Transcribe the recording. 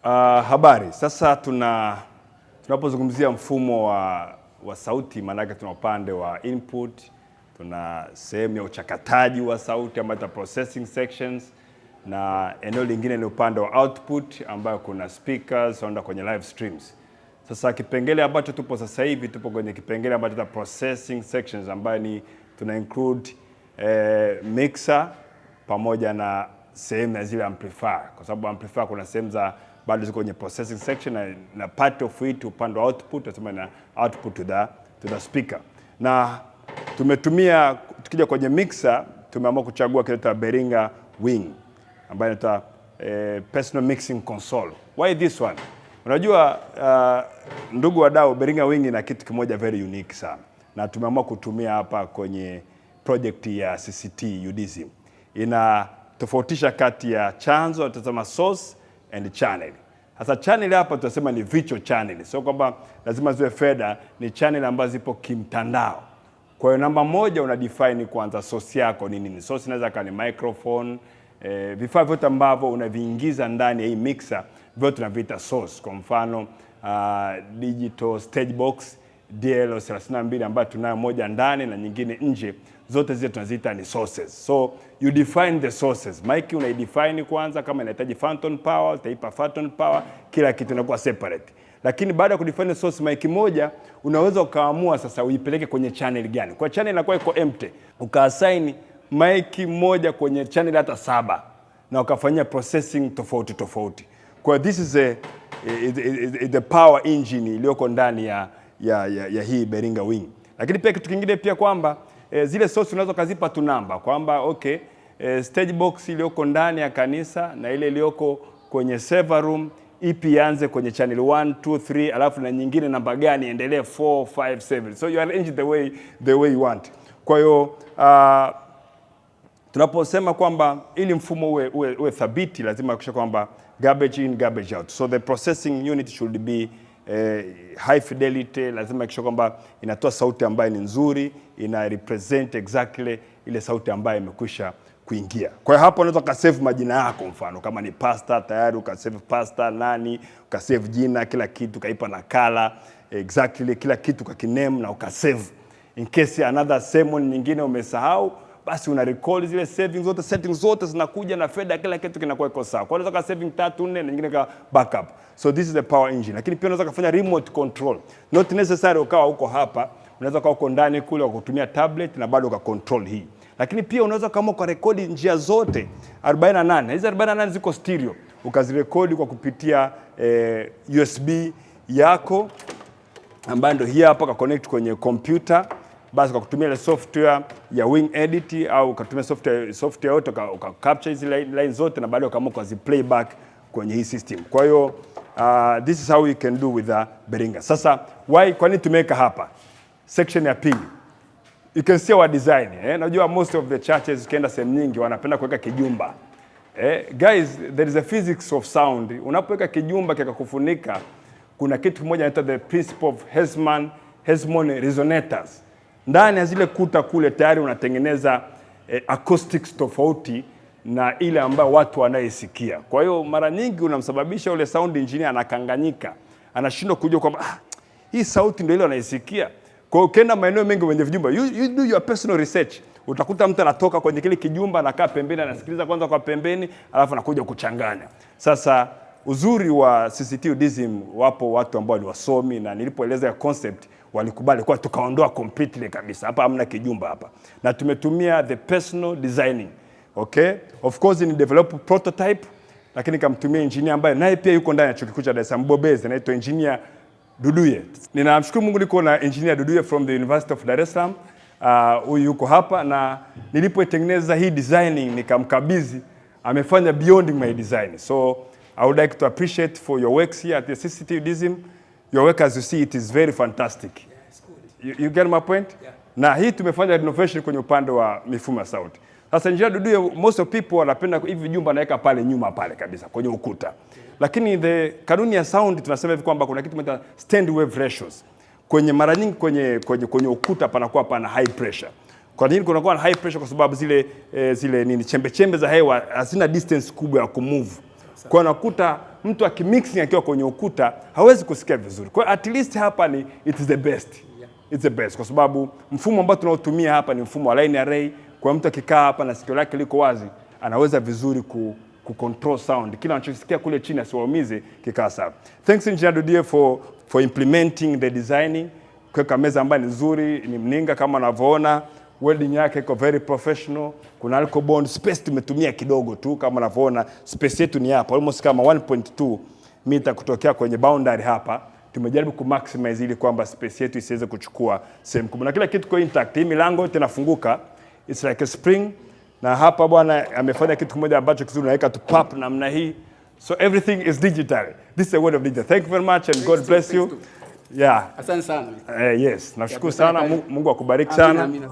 Habari. Sasa tunapozungumzia mfumo wa sauti, maanake tuna upande wa input, tuna sehemu ya uchakataji wa sauti ambayo ita processing sections, na eneo lingine ni upande wa output ambayo kuna speakers onda kwenye live streams. Sasa kipengele ambacho tupo sasa hivi tupo kwenye kipengele ambacho ita processing sections ambayo ni tuna include mixer pamoja na sehemu ya zile amplifier, kwa sababu amplifier kuna sehemu za bado ziko kwenye processing section na part of it upande wa output, tunasema na output to the speaker. Na tumetumia, tukija kwenye mixer tumeamua kuchagua kile Behringer Wing ambayo inaitwa personal mixing console. Why this one? Unajua ndugu wadau, Behringer Wing ina kitu kimoja very unique sana, na tumeamua kutumia hapa kwenye project ya CCT UDSM. Ina tofautisha kati ya chanzo, tunasema source and channel. Sasa channel hapa tunasema ni virtual channel. Sio kwamba lazima ziwe feda, ni channel ambazo zipo kimtandao. Kwa hiyo namba moja una define kwanza source yako ni nini. Source inaweza kuwa ni microphone, vifaa vyote ambavyo unaviingiza ndani ya hii mixer, vyote tunaviita source. Kwa mfano digital stage box DL32 ambayo tunayo moja ndani na nyingine nje, zote zile tunaziita ni sources. So you define the sources. Mic unaidefine kwanza, kama inahitaji phantom power, utaipa phantom power, kila kitu inakuwa separate. Lakini baada ya kudefine source mic moja, unaweza ukaamua sasa uipeleke kwenye channel gani. Kwa channel inakuwa iko empty, ukaassign mic moja kwenye channel hata 7 na ukafanyia processing tofauti tofauti. Kwa this is the power engine iliyoko ndani ya hii Behringer Wing. Lakini pia kitu kingine pia kwamba zile source unaweza kazipa tu namba kwamba okay, stage box iliyoko ndani ya kanisa na ile iliyoko kwenye server room ipi ianze kwenye channel 1 2 3, alafu na nyingine namba gani endelee 4 5 7. So you arrange the way you want. Kwa hiyo tunaposema kwamba ili mfumo uwe thabiti, lazima kuhakikisha kwamba garbage in garbage out. So the processing unit should be high fidelity, lazima kuhakikisha kwamba inatoa sauti ambayo ni nzuri, ina represent exactly ile sauti ambayo imekwisha kuingia. Kwa hiyo hapo unaweza ukasave majina yako, mfano kama ni pastor tayari ukasave pastor nani, ukasave jina, kila kitu kaipa nakala exactly kila kitu kwa kiname na ukasave. In case another sermon nyingine umesahau, basi una recall zile settings zote zinakuja na fader, kila kitu kinakuwa iko sawa. Kwa hiyo unaweza ka saving 3 4 na nyingine ka backup. So this is the power engine. Lakini pia unaweza kufanya remote control. Not necessary ukawa huko hapa, unaweza kuwa uko ndani kule kwa kutumia tablet na bado ka control hii. Lakini pia unaweza kama kwa rekodi njia zote 48. Hizi 48 ziko stereo. Ukazirekodi kwa kupitia USB yako ambayo ndio hii hapa, ka connect kwenye computer. Basi kwa kutumia ile software ya Wing Edit au ukatumia software yote uka capture hizi line zote na baadaye ukaamua kuzi playback kwenye hii system. Kwa hiyo this is how you can do with the Behringer. Sasa kwa nini tumeweka hapa section ya pili? You can see our design. Najua most of the churches ukienda sehemu nyingi wanapenda kuweka kijumba. Guys, there is a physics of sound. Unapoweka kijumba kikakufunika, kuna kitu kimoja inaitwa the principle of Hesmon resonators. Ndani ya zile kuta kule tayari unatengeneza acoustics tofauti na ile ambayo watu wanaisikia. Kwa hiyo mara nyingi unamsababisha ule sound engineer anakanganyika, anashindwa kujua kwamba hii sauti ndio ile anaisikia. Kwa hiyo ukienda maeneo mengi kwenye vijumba, you do your personal research. Utakuta mtu anatoka kwenye kile kijumba anakaa pembeni, anasikiliza kwanza kwa pembeni, alafu anakuja kuchanganya. Sasa uzuri wa CCT UDSM, wapo watu ambao ni wasomi, na nilipoeleza ya concept walikubali kwa tukaondoa completely kabisa. Hapa hamna kijumba hapa. Na tumetumia the personal designing. Okay? Of course ni develop prototype, lakini kamtumia engineer ambaye naye pia yuko ndani ya chuo kikuu cha Dar es Salaam Bobezi, anaitwa engineer Duduye. Ninamshukuru Mungu niko na engineer Duduye from the University of Dar es Salaam. Huyu yuko hapa, na nilipoitengeneza hii designing nikamkabidhi, amefanya beyond my design. So I would like to appreciate for your works here at the CCT UDSM. Your work, as you see, it is very fantastic. Yeah, it's good. You get my point? Yeah. Na hii tumefanya renovation kwenye upande wa mifumo ya sauti. Sasa engineer Duduye, most of people wanapenda hivi jumba naweka pale nyuma pale kabisa kwenye ukuta. Okay. Lakini the kanuni ya sound tunasema hivi kwamba kuna kitu kinaitwa stand wave ratios. Kwenye mara nyingi kwenye ukuta panakuwa pana high pressure. Kwa nini kunakuwa na high pressure? Kwa sababu zile chembe za hewa hazina distance kubwa ya kumove. Kwa unakuta mtu akimixing akiwa kwenye ukuta hawezi kusikia vizuri. Kwa at least hapa ni it's the best. It's the best kwa sababu mfumo ambao tunaotumia hapa ni mfumo wa line array. Kwa mtu akikaa hapa na sikio lake liko wazi, anaweza vizuri ku control sound. Kila anachosikia kule chini asiwaumize, kikaa sawa. Thanks Engineer Dudie for implementing the designing. Kwa meza ambayo ni nzuri, ni mninga kama unavyoona. Welding yake iko very professional. Kuna alcohol bond, space tumetumia kidogo tu kama unavyoona. Space yetu ni hapa almost kama 1.2 mita kutokea kwenye boundary hapa. Tumejaribu ku maximize ili kwamba space yetu isiweze kuchukua sehemu kubwa. Na kila kitu kwa intact. Hii milango yote inafunguka. It's like a spring. Na hapa bwana amefanya kitu kimoja ambacho kizuri, naweka tu pop namna hii. So everything is digital. This is a word of digital. Thank you very much and God bless you. Yeah. Asante sana. Yes. Nashukuru sana. Mungu akubariki sana. Amina.